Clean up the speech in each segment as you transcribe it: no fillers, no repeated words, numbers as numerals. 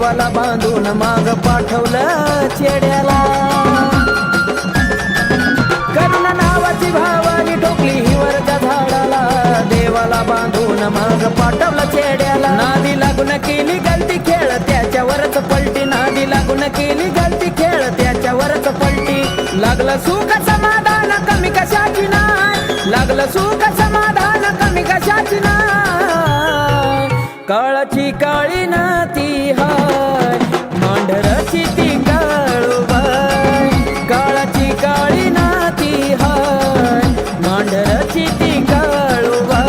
देवाला बांधून माग पाठवलं चेड्याला. करुणा नावाची भावानी ठोकली हिवरच्या झाडाला, देवाला बांधून माग पाठवलं चेड्याला. नादी लागून केली गलती खेळ त्याच्यावरच पलटी, नादी लागून केली गलती खेळ त्याच्यावरच पलटी. लागलं सुख समाधान कमी कशाची नाय, लागलं सुख समाधान कमी कशाची नाय. काळाची काळी नाती हाय, मांढराची ती काळूबाई. काळाची काळी नाती हाय, मांढराची ती काळूबाई.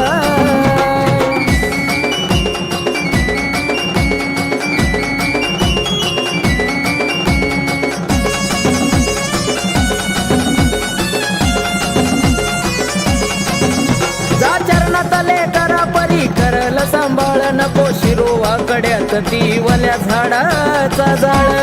जा चरणात लेकरा परी करल सांभाळ, नको शिरोवा कड्यात ती वल्या झाडाचा जाळ.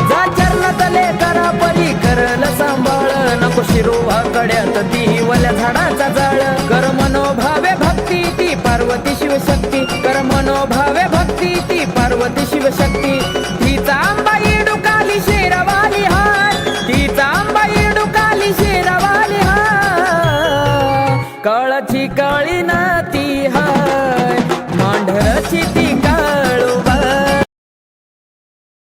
जा चरणात लेकरा परी करल सांभाळ, नको शिरोवा कड्यात ती वल्या झाडाचा जाळ. कर मनोभावे भक्ती ती पार्वती शिवशक्ती, कर मनोभावे भक्ती ती पार्वती शिवशक्ती. तिचा आंबाई डुकाली शेरवाली हाय, तिचा आंबाई डुकाली शेरवाली हाय. काळाची